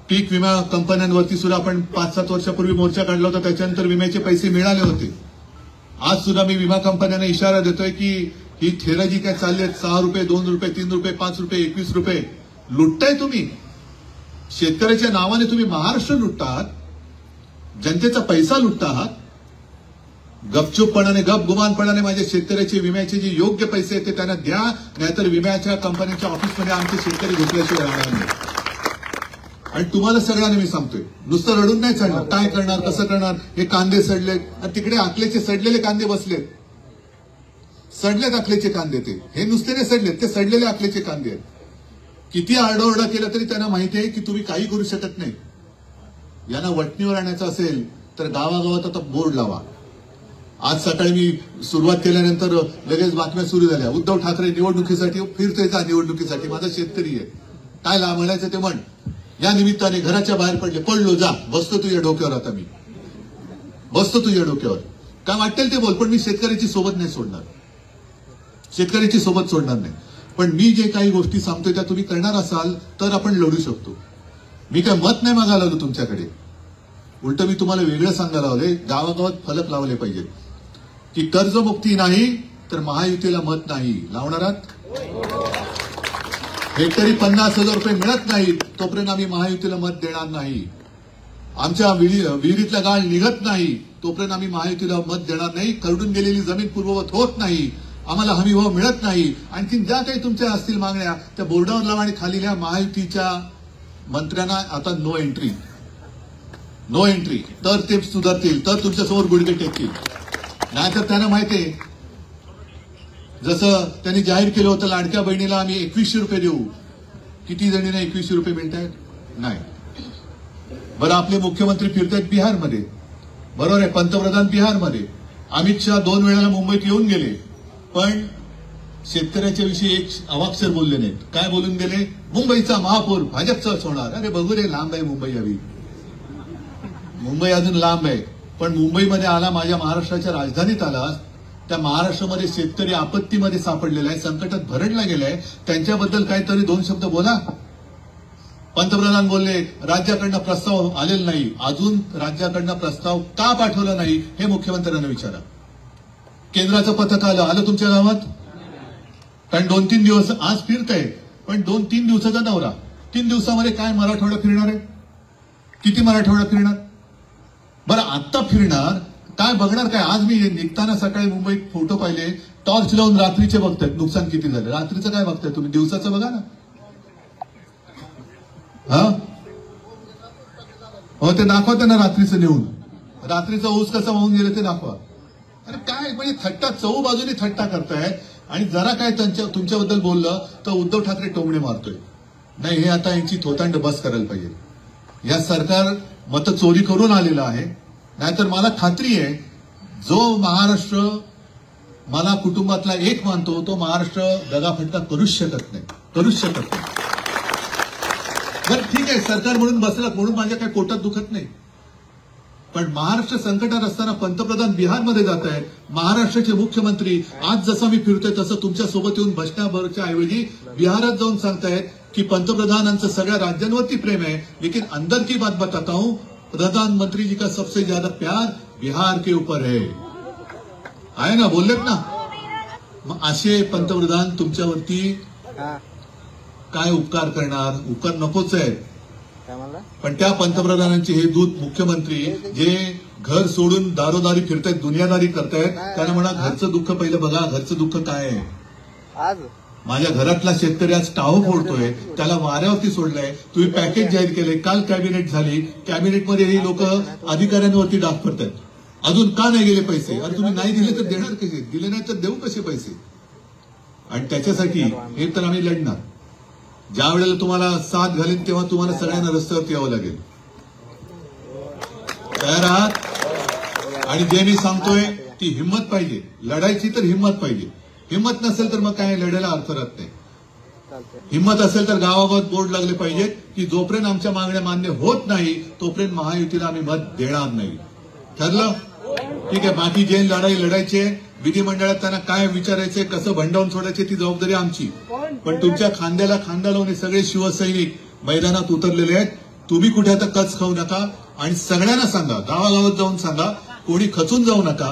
पीक विमा कंपन्यांवरती सुद्धा आपण 5-7 वर्षापूर्वी मोर्चा काढला होता, त्याच्यानंतर विम्याचे पैसे मिळाले होते. आज सुद्धा मी विमा कंपन्यांना इशारा देतोय की ही थेरं जी काय चालली आहेत, 6 रुपये, 2 रुपये, 3 रुपये, 5 रुपये, 21 रुपये लुटताय तुम्ही. शेतकऱ्याच्या नावाने तुम्ही महाराष्ट्र लुटतात, जनतेचा पैसा लुटतात. गपचूपपणाने गपगुमानपणाने माझ्या शेतकऱ्याचे विम्याचे जे योग्य पैसे आहेत ते त्यांना द्या, नाहीतर विम्याच्या कंपन्यांच्या ऑफिसमध्ये आमचे शेतकरी घुसल्याशिवाय राहणार नाही. आणि तुम्हाला सगळ्यांना मी सांगतोय, नुसतं रडून नाही चालणार. काय करणार, कसं करणार, हे कांदे सडलेत, तिकडे आकलेचे सडलेले कांदे बसलेत. सडलेत आकलेचे कांदे, ते हे नुसते नाही सडलेत, ते सडलेले आकलेचे कांदे आहेत. किती आरडाओरडा केला तरी त्यांना माहिती आहे की तुम्ही काही करू शकत नाही. यांना वटणीवर आणायचं असेल तर गावागावात आता बोर्ड लावा. आज सकाळी मी सुरुवात केल्यानंतर लगेच बातम्या सुरू झाल्या, उद्धव ठाकरे निवडणुकीसाठी फिरतोय का, निवडणुकीसाठी. माझा शेतकरी आहे, काय म्हणायचं ते म्हण. या निमित्ताने घराच्या बाहेर पडलो, जा, बसतो तुझ्या डोक्यावर. आता मी बसतो तुझ्या डोक्यावर, काय वाटेल ते बोल, पण मी शेतकऱ्याची सोबत नाही सोडणार, शेतकऱ्याची सोबत सोडणार नाही. पण मी जे काही गोष्टी सांगतोय त्या तुम्ही करणार असाल तर आपण लढू शकतो. मी काय मत नाही मागायला आलो तुमच्याकडे, उलट मी तुम्हाला वेगळं सांगायला लावले. गावागावात फलक लावले पाहिजेत की कर्जमुक्ती नाही तर महायुतीला मत नाही. लावणार आहात? हेक्टरी 50,000 रुपये मिळत नाहीत तोपर्यंत आम्ही महायुतीला मत देणार नाही. आमच्या विहिरीतला गाळ निघत नाही तोपर्यंत आम्ही महायुतीला मत देणार नाही. खरडून गेलेली जमीन पूर्ववत होत नाही, आम्हाला हमी भाव मिळत नाही. आणखी ज्या काही तुमच्या असतील मागण्या त्या बोर्डावर लावा आणि खाली लिहा, महायुतीच्या मंत्र्यांना आता नो एंट्री, नो एंट्री. तर ते सुधारतील, तर तुमच्यासमोर गुडघे टेकतील. नाहीतर त्यांना माहितीये, जसं त्यांनी जाहीर केलं होतं लाडक्या बहिणीला आम्ही 2100 रुपये देऊ. किती जणींना 2100 रुपये मिळत आहेत? नाही. बरं, आपले मुख्यमंत्री फिरतायत बिहारमध्ये, बरोबर आहे, पंतप्रधान बिहारमध्ये. अमित शहा 2 वेळेला मुंबईत येऊन गेले, पण शेतकऱ्याच्या विषयी एक अवाक्षर बोलले नाहीत. काय बोलून गेले? मुंबईचा महापौर भाजपचाच होणार. अरे बघू रे, लांब आहे मुंबई. हवी मुंबई अजून लांब आहे, पण मुंबईमध्ये आला, माझ्या महाराष्ट्राच्या राजधानीत आला. त्या महाराष्ट्रामध्ये शेतकरी आपत्तीमध्ये सापडलेला आहे, संकटात भरडला गेलाय. त्यांच्याबद्दल काहीतरी 2 शब्द बोला. पंतप्रधान बोलले राज्याकडनं प्रस्ताव आलेला नाही. अजून राज्याकडनं प्रस्ताव का पाठवला नाही हे मुख्यमंत्र्यांना विचारा. केंद्राचं पथक आलं तुमच्या गावात? कारण 2-3 दिवस आज फिरतंय, पण 2-3 दिवसाचा दौरा. 3 दिवसामध्ये काय मराठवाडा फिरणार आहे? किती मराठवाडा फिरणार? बरं, आता फिरणार काय, बघणार काय? आज मी निघताना सकाळी मुंबईत फोटो पाहिले, टॉर्च लावून रात्रीचे बघतायत नुकसान किती झालं. रात्रीचं काय बघताय तुम्ही? दिवसाचं बघा ना. हा, हो, ते दाखवा त्यांना रात्रीचं नेऊन. रात्रीचा ऊस कसा वाहून गेलं ते दाखवा. अरे काय म्हणजे थट्टा, चहू बाजूने थट्टा करताय. आणि जरा काय तुमच्याबद्दल बोललं तर उद्धव ठाकरे टोमणे मारतोय. नाही, हे आता यांची थोतांड बस करायला पाहिजे. या सरकार मत चोरी करून आलेलं आहे. नाहीतर मला खात्री आहे, जो महाराष्ट्र मला कुटुंबातला एक मानतो तो महाराष्ट्र दगाफटका करूच शकत नाही, करूच शकत नाही. बरं ठीक आहे, सरकार म्हणून बसलात म्हणून माझ्या काही पोटात दुखत नाही. पण महाराष्ट्र संकटात असताना पंतप्रधान बिहारमध्ये जात आहेत, महाराष्ट्राचे मुख्यमंत्री आज जसं मी फिरतोय तसं तुमच्या सोबत येऊन बसण्याच्या ऐवजी बिहारात जाऊन सांगतायत की पंतप्रधानांचं सगळ्या राज्यांवरती प्रेम है, लेकिन अंदर की बात बताता हूं, प्रधानमंत्री जी का सबसे ज्यादा प्यार बिहार के ऊपर है ना, बोललेत ना. मग असे पंतप्रधान तुमच्यावरती काय उपकार करणार? उपकार नकोच आहे. पण त्या पंतप्रधानांचे हे दूत मुख्यमंत्री जे घर सोडून दारोदारी फिरतायत, दुनियादारी करतायत, त्यांना म्हणा घरचं दुःख पहिलं बघा, घरचं दुःख काय आहे. माझ्या घरातला शेतकरी आज टाहो फोडतोय, त्याला वाऱ्यावरती सोडलंय. तुम्ही पॅकेज जाहीर केलंय, काल कॅबिनेट झाली, कॅबिनेटमध्ये ही लोक अधिकाऱ्यांवरती डाग करतायत. अजून का नाही गेले पैसे? अरे तुम्ही नाही दिले तर देणार कसे? दिले नाही तर देऊ कसे पैसे? आणि त्याच्यासाठी हे तर आम्ही लढणार. ज्या वेळेला तुम्हाला साथ घालेन तेव्हा तुम्हाला सगळ्यांना रस्त्यावरती यावं लागेल. तयार आहात? आणि जे मी सांगतोय ती हिंमत पाहिजे, लढायची तर हिंमत पाहिजे. हिंमत नसेल तर मग काय लढायला अर्थ राहत नाही. हिंमत असेल तर गावागावात बोर्ड लागले पाहिजेत की जोपर्यंत आमच्या मागण्या मान्य होत नाही तोपर्यंत महायुतीला आम्ही मत देणार नाही. ठरलं? ठीक आहे. बाकी जे लढाई लढायचे, विधिमंडळात त्यांना काय विचारायचे, कसं भंडावून सोडायचे, ती जबाबदारी आमची. पण तुमच्या खांद्याला खांदा लावून सगळे शिवसैनिक मैदानात उतरलेले आहेत. तुम्ही कुठे आता कच खाऊ नका आणि सगळ्यांना सांगा, गावागावात जाऊन सांगा, कोणी खचून जाऊ नका.